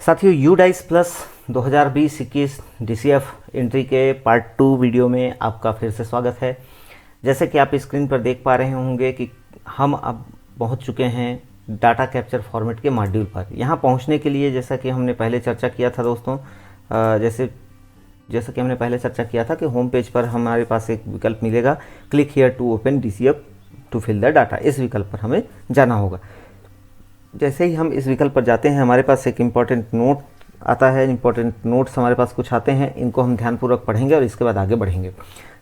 साथियों you dice plus 2020-21 DCF entry के part 2 video में आपका फिर से स्वागत है। जैसे कि आप स्क्रीन पर देख पा रहे होंगे कि हम अब पहुंच चुके हैं डाटा कैप्चर फॉर्मेट के मॉड्यूल पर। यहां पहुंचने के लिए जैसा कि हमने पहले चर्चा किया था दोस्तों, जैसा कि हमने पहले चर्चा किया था कि होम पेज पर हमारे पास एक विकल्प मिलेगा, click here to open DCF to fill the data. इस विकल्प पर हमें जाना होगा। जैसे ही हम इस विकल्प पर जाते हैं हमारे पास एक इम्पॉर्टेंट नोट आता है। इम्पॉर्टेंट नोट्स हमारे पास कुछ आते हैं, इनको हम ध्यानपूर्वक पढ़ेंगे और इसके बाद आगे बढ़ेंगे।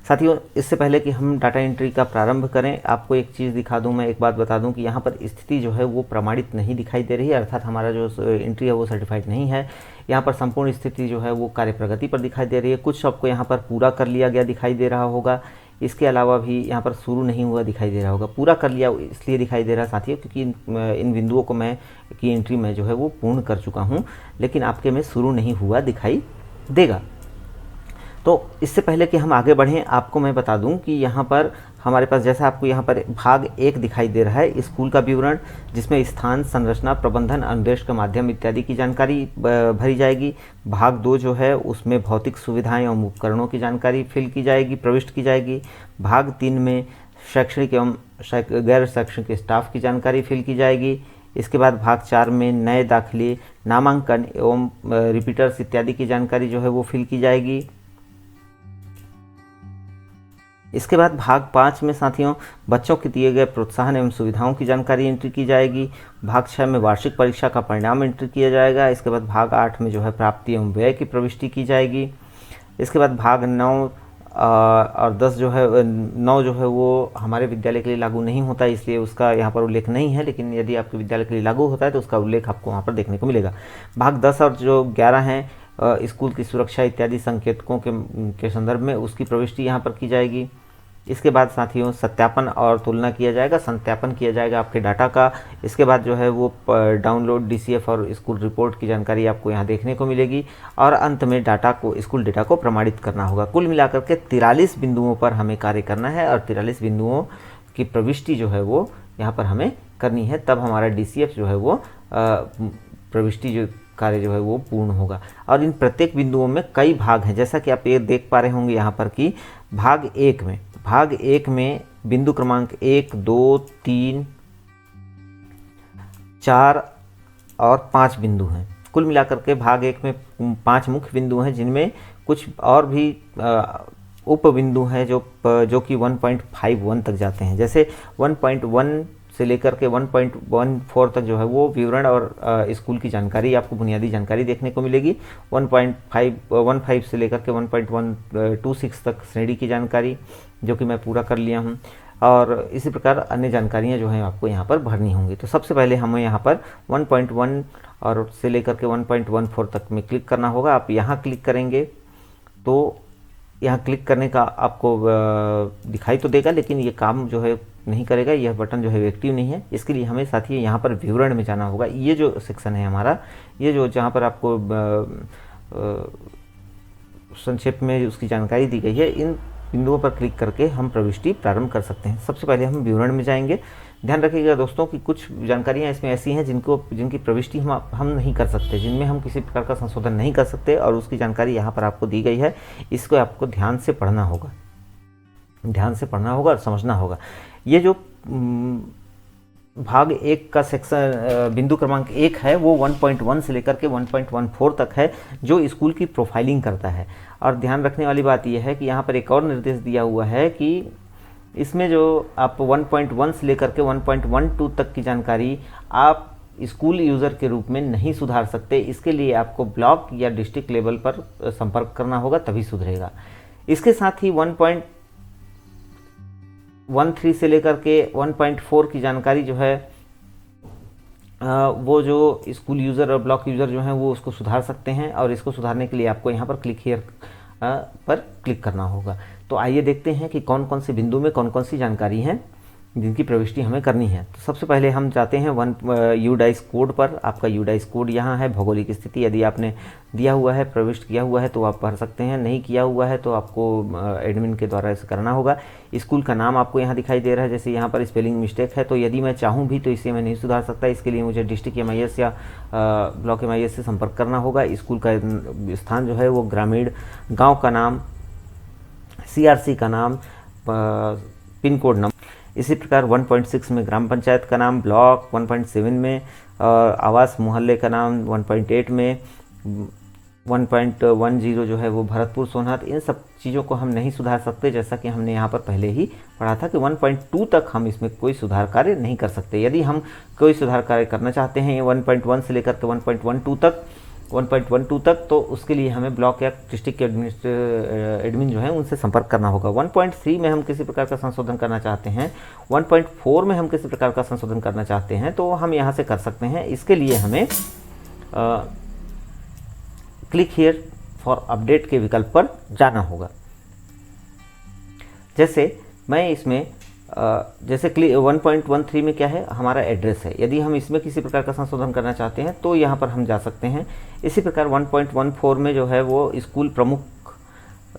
साथियों, इससे पहले कि हम डाटा एंट्री का प्रारंभ करें, आपको एक चीज़ दिखा दूं, मैं एक बात बता दूं कि यहाँ पर स्थिति जो है वो प्रमाणित नहीं दिखाई दे रही है, अर्थात हमारा जो एंट्री है वो सर्टिफाइड नहीं है। यहाँ पर संपूर्ण स्थिति जो है वो कार्य प्रगति पर दिखाई दे रही है। कुछ आपको यहाँ पर पूरा कर लिया गया दिखाई दे रहा होगा, इसके अलावा भी यहाँ पर शुरू नहीं हुआ दिखाई दे रहा होगा। पूरा कर लिया इसलिए दिखाई दे रहा है साथियों क्योंकि इन बिंदुओं को मैं की एंट्री में जो है वो पूर्ण कर चुका हूँ, लेकिन आपके में शुरू नहीं हुआ दिखाई देगा। तो इससे पहले कि हम आगे बढ़ें, आपको मैं बता दूं कि यहाँ पर हमारे पास जैसा आपको यहाँ पर भाग 1 दिखाई दे रहा है, स्कूल का विवरण, जिसमें स्थान, संरचना, प्रबंधन, अनुदेश का माध्यम इत्यादि की जानकारी भरी जाएगी। भाग 2 जो है उसमें भौतिक सुविधाएं एवं उपकरणों की जानकारी फिल की जाएगी, प्रविष्ट की जाएगी। भाग 3 में शैक्षणिक एवं गैर शैक्षणिक स्टाफ की जानकारी फिल की जाएगी। इसके बाद भाग 4 में नए दाखिले, नामांकन एवं रिपीटर्स इत्यादि की जानकारी जो है वो फिल की जाएगी। इसके बाद भाग 5 में साथियों बच्चों के दिए गए प्रोत्साहन एवं सुविधाओं की जानकारी एंट्री की जाएगी। भाग 6 में वार्षिक परीक्षा का परिणाम एंट्री किया जाएगा। इसके बाद भाग 8 में जो है प्राप्ति एवं व्यय की प्रविष्टि की जाएगी। इसके बाद भाग 9 और 10 जो है 9 जो है वो हमारे विद्यालय के लिए लागू नहीं होता है, इसलिए उसका यहाँ पर उल्लेख नहीं है, लेकिन यदि आपके विद्यालय के लिए लागू होता है तो उसका उल्लेख आपको वहाँ पर देखने को मिलेगा। भाग 10 और जो 11 हैं स्कूल की सुरक्षा इत्यादि संकेतकों के संदर्भ में उसकी प्रविष्टि यहाँ पर की जाएगी। इसके बाद साथियों सत्यापन और तुलना किया जाएगा, सत्यापन किया जाएगा आपके डाटा का। इसके बाद जो है वो डाउनलोड DCF और स्कूल रिपोर्ट की जानकारी आपको यहाँ देखने को मिलेगी और अंत में डाटा को, स्कूल डेटा को प्रमाणित करना होगा। कुल मिलाकर के 43 बिंदुओं पर हमें कार्य करना है और 43 बिंदुओं की प्रविष्टि जो है वो यहाँ पर हमें करनी है, तब हमारा DCF जो है वो प्रविष्टि जो कार्य जो है वो पूर्ण होगा। और इन प्रत्येक बिंदुओं में कई भाग हैं, जैसा कि आप ये देख पा रहे होंगे यहाँ पर कि भाग 1 में बिंदु क्रमांक 1, 2, 3, 4 और 5 बिंदु हैं। कुल मिलाकर के भाग 1 में 5 मुख्य बिंदु हैं, जिनमें कुछ और भी उप बिंदु हैं जो कि 1.51 तक जाते हैं। जैसे 1.1 से लेकर के 1.14 तक जो है वो विवरण और स्कूल की जानकारी, आपको बुनियादी जानकारी देखने को मिलेगी। 1.15 से लेकर के 1.126 तक श्रेणी की जानकारी, जो कि मैं पूरा कर लिया हूँ, और इसी प्रकार अन्य जानकारियाँ जो हैं आपको यहाँ पर भरनी होंगी। तो सबसे पहले हमें यहाँ पर 1.1 और से लेकर के 1.14 तक में क्लिक करना होगा। आप यहाँ क्लिक करेंगे तो यहाँ क्लिक करने का आपको दिखाई तो देगा, लेकिन ये काम जो है नहीं करेगा, यह बटन जो है एक्टिव नहीं है। इसके लिए हमें साथ ही यहाँ पर विवरण में जाना होगा। ये जो सेक्शन है हमारा, ये जो जहाँ पर आपको संक्षेप में उसकी जानकारी दी गई है, इन बिंदुओं पर क्लिक करके हम प्रविष्टि प्रारंभ कर सकते हैं। सबसे पहले हम विवरण में जाएंगे। ध्यान रखिएगा दोस्तों कि कुछ जानकारियां इसमें ऐसी हैं जिनकी प्रविष्टि हम नहीं कर सकते, जिनमें हम किसी प्रकार का संशोधन नहीं कर सकते, और उसकी जानकारी यहाँ पर आपको दी गई है। इसको आपको ध्यान से पढ़ना होगा और समझना होगा। ये जो भाग 1 का सेक्शन बिंदु क्रमांक 1 है वो 1.1 से लेकर के 1.14 तक है, जो स्कूल की प्रोफाइलिंग करता है। और ध्यान रखने वाली बात यह है कि यहाँ पर एक और निर्देश दिया हुआ है कि इसमें जो आप 1.1 से लेकर के 1.12 तक की जानकारी आप स्कूल यूज़र के रूप में नहीं सुधार सकते। इसके लिए आपको ब्लॉक या डिस्ट्रिक्ट लेवल पर संपर्क करना होगा, तभी सुधरेगा। इसके साथ ही 1.13 से लेकर के 1.4 की जानकारी जो है वो जो स्कूल यूज़र और ब्लॉक यूज़र जो हैं वो उसको सुधार सकते हैं, और इसको सुधारने के लिए आपको यहाँ पर क्लिक हियर पर क्लिक करना होगा। तो आइए देखते हैं कि कौन कौन से बिंदु में कौन कौन सी जानकारी हैं। जिनकी प्रविष्टि हमें करनी है। तो सबसे पहले हम जाते हैं यूडाइस कोड पर। आपका यूडाइस कोड यहाँ है। भौगोलिक स्थिति यदि आपने दिया हुआ है, प्रविष्ट किया हुआ है तो आप भर सकते हैं, नहीं किया हुआ है तो आपको एडमिन के द्वारा इसे करना होगा। स्कूल का नाम आपको यहाँ दिखाई दे रहा है, जैसे यहाँ पर स्पेलिंग मिस्टेक है तो यदि मैं चाहूँ भी तो इसे मैं नहीं सुधार सकता। इसके लिए मुझे डिस्ट्रिक्ट MIS या ब्लॉक MIS से संपर्क करना होगा। स्कूल का स्थान जो है वो ग्रामीण, गाँव का नाम, CRC का नाम, पिन कोड नंबर, इसी प्रकार 1.6 में ग्राम पंचायत का नाम, ब्लॉक 1.7 में आवास मोहल्ले का नाम, 1.8 में 1.10 जो है वो भरतपुर सोनहत। इन सब चीज़ों को हम नहीं सुधार सकते, जैसा कि हमने यहाँ पर पहले ही पढ़ा था कि 1.2 तक हम इसमें कोई सुधार कार्य नहीं कर सकते। यदि हम कोई सुधार कार्य करना चाहते हैं 1.1 से लेकर के 1.12 तक तो उसके लिए हमें ब्लॉक या डिस्ट्रिक्ट के एडमिन जो है उनसे संपर्क करना होगा। 1.3 में हम किसी प्रकार का संशोधन करना चाहते हैं, 1.4 में हम किसी प्रकार का संशोधन करना चाहते हैं तो हम यहाँ से कर सकते हैं। इसके लिए हमें क्लिक हियर फॉर अपडेट के विकल्प पर जाना होगा। जैसे मैं इसमें जैसे 1.13 में क्या है, हमारा एड्रेस है। यदि हम इसमें किसी प्रकार का संशोधन करना चाहते हैं तो यहाँ पर हम जा सकते हैं। इसी प्रकार 1.14 में जो है वो स्कूल प्रमुख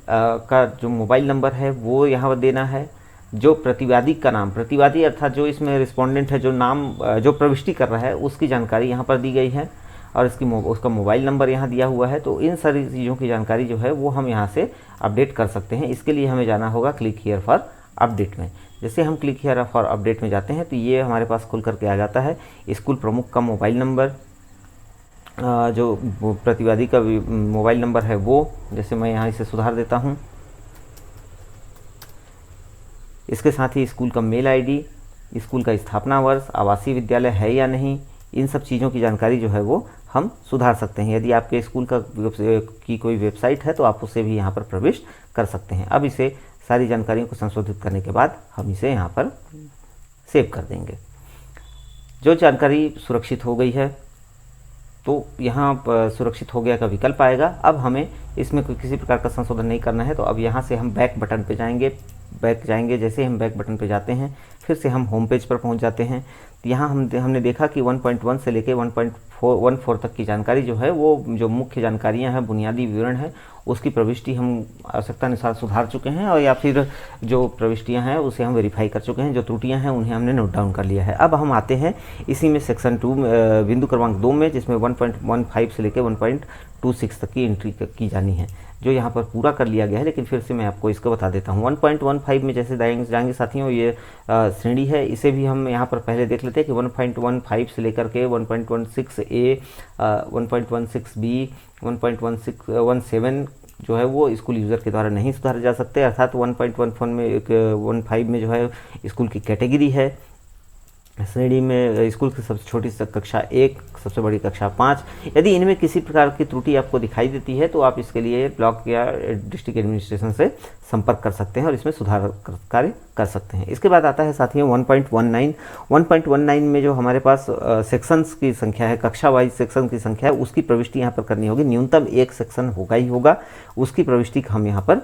का जो मोबाइल नंबर है वो यहाँ पर देना है। जो प्रतिवादी का नाम, प्रतिवादी अर्थात जो इसमें रिस्पोंडेंट है, जो नाम जो प्रविष्टि कर रहा है उसकी जानकारी यहाँ पर दी गई है और उसका मोबाइल नंबर यहाँ दिया हुआ है। तो इन सारी चीज़ों की जानकारी जो है वो हम यहाँ से अपडेट कर सकते हैं। इसके लिए हमें जाना होगा क्लिक हियर फॉर अपडेट में। जैसे हम क्लिक हियर फॉर अपडेट में जाते हैं तो ये हमारे पास खुल करके आ जाता है। स्कूल प्रमुख का मोबाइल नंबर, जो प्रतिवादी का मोबाइल नंबर है वो, जैसे मैं यहाँ इसे सुधार देता हूँ। इसके साथ ही स्कूल का मेल ID, स्कूल का स्थापना वर्ष, आवासीय विद्यालय है या नहीं, इन सब चीज़ों की जानकारी जो है वो हम सुधार सकते हैं। यदि आपके स्कूल की कोई वेबसाइट है तो आप उसे भी यहाँ पर प्रविष्ट कर सकते हैं। अब इसे सारी जानकारियों को संशोधित करने के बाद हम इसे यहाँ पर सेव कर देंगे। जो जानकारी सुरक्षित हो गई है तो यहाँ पर सुरक्षित हो गया का विकल्प आएगा। अब हमें इसमें कोई किसी प्रकार का संशोधन नहीं करना है तो अब यहाँ से हम बैक बटन पे जाएंगे। जैसे हम बैक बटन पे जाते हैं फिर से हम होम पेज पर पहुँच जाते हैं। यहाँ हमने देखा कि 1.1 से लेकर 1.14 तक की जानकारी जो है वो जो मुख्य जानकारियाँ हैं, बुनियादी विवरण है, उसकी प्रविष्टि हम आवश्यकता अनुसार सुधार चुके हैं और या फिर जो प्रविष्टियां हैं उसे हम वेरीफाई कर चुके हैं। जो त्रुटियां हैं उन्हें हमने नोट डाउन कर लिया है। अब हम आते हैं इसी में सेक्शन 2 बिंदु क्रमांक 2 में, जिसमें 1.15 से लेकर 1.26 तक की एंट्री की जानी है, जो यहाँ पर पूरा कर लिया गया है। लेकिन फिर से मैं आपको इसको बता देता हूँ। 1.15 में जैसे जाएंगे साथियों, ये श्रेणी है, इसे भी हम यहाँ पर पहले देख लेते हैं कि 1.15 से लेकर के 1.16A, 1.16B, 1.17 जो है वो स्कूल यूज़र के द्वारा नहीं सुधारे जा सकते। अर्थात 1.15 में जो है स्कूल की कैटेगरी है, श्रेणी में स्कूल की सबसे छोटी कक्षा 1, सबसे बड़ी कक्षा 5। यदि इनमें किसी प्रकार की त्रुटि आपको दिखाई देती है तो आप इसके लिए ब्लॉक या डिस्ट्रिक्ट एडमिनिस्ट्रेशन से संपर्क कर सकते हैं और इसमें सुधार कार्य कर सकते हैं। इसके बाद आता है साथियों 1.19 में जो हमारे पास सेक्शंस की संख्या है, कक्षा वाइज सेक्शन की संख्या है, उसकी प्रविष्टि यहाँ पर करनी होगी। न्यूनतम एक सेक्शन होगा ही होगा, उसकी प्रविष्टि हम यहाँ पर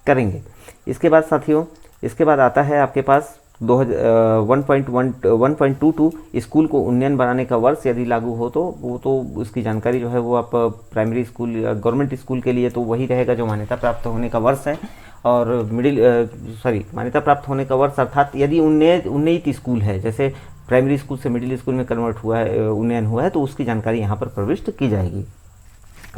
करेंगे। इसके बाद साथियों, इसके बाद आता है आपके पास 1.22 स्कूल को उन्नयन बनाने का वर्ष यदि लागू हो तो वो तो उसकी जानकारी जो है वो आप प्राइमरी स्कूल या गवर्नमेंट स्कूल के लिए तो वही रहेगा जो मान्यता प्राप्त होने का वर्ष है। और मान्यता प्राप्त होने का वर्ष अर्थात यदि उन्नयित स्कूल है, जैसे प्राइमरी स्कूल से मिडिल स्कूल में कन्वर्ट हुआ है, उन्नयन हुआ है, तो उसकी जानकारी यहाँ पर प्रविष्ट की जाएगी।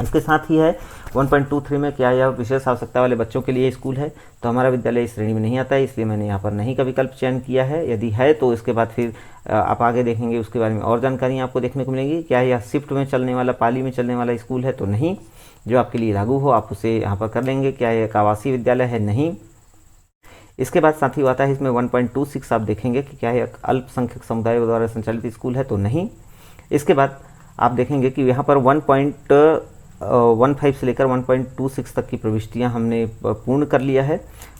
इसके साथ ही है 1.23 में क्या यह विशेष आवश्यकता वाले बच्चों के लिए स्कूल है, तो हमारा विद्यालय इस श्रेणी में नहीं आता है, इसलिए मैंने यहाँ पर नहीं का विकल्प चयन किया है। यदि है तो इसके बाद फिर आप आगे देखेंगे उसके बारे में और जानकारी आपको देखने को मिलेगी। क्या यह शिफ्ट में चलने वाला, पाली में चलने वाला स्कूल है, तो नहीं। जो आपके लिए लागू हो आप उसे यहाँ पर कर लेंगे। क्या यह एक आवासीय विद्यालय है, नहीं। इसके बाद साथ ही आता है इसमें 1.26 आप देखेंगे कि क्या यह अल्पसंख्यक समुदायों द्वारा संचालित स्कूल है, तो नहीं। इसके बाद आप देखेंगे कि यहाँ पर 1.15 से लेकर 1.26 तक की प्रविष्टियाँ हमने पूर्ण कर लिया है।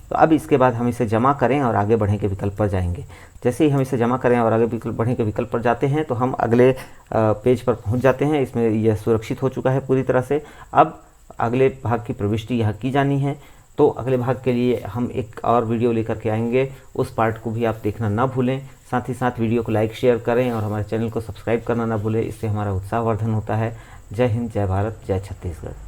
तो अब इसके बाद हम इसे जमा करें और आगे बढ़ने के विकल्प पर जाएंगे। जैसे ही हम इसे जमा करें और आगे बढ़ने के विकल्प पर जाते हैं तो हम अगले पेज पर पहुंच जाते हैं। इसमें यह सुरक्षित हो चुका है पूरी तरह से। अब अगले भाग की प्रविष्टि यहाँ की जानी है। तो अगले भाग के लिए हम एक और वीडियो लेकर के आएंगे, उस पार्ट को भी आप देखना ना भूलें। साथ ही साथ वीडियो को लाइक शेयर करें और हमारे चैनल को सब्सक्राइब करना ना भूलें, इससे हमारा उत्साहवर्धन होता है। जय हिंद, जय भारत, जय छत्तीसगढ़।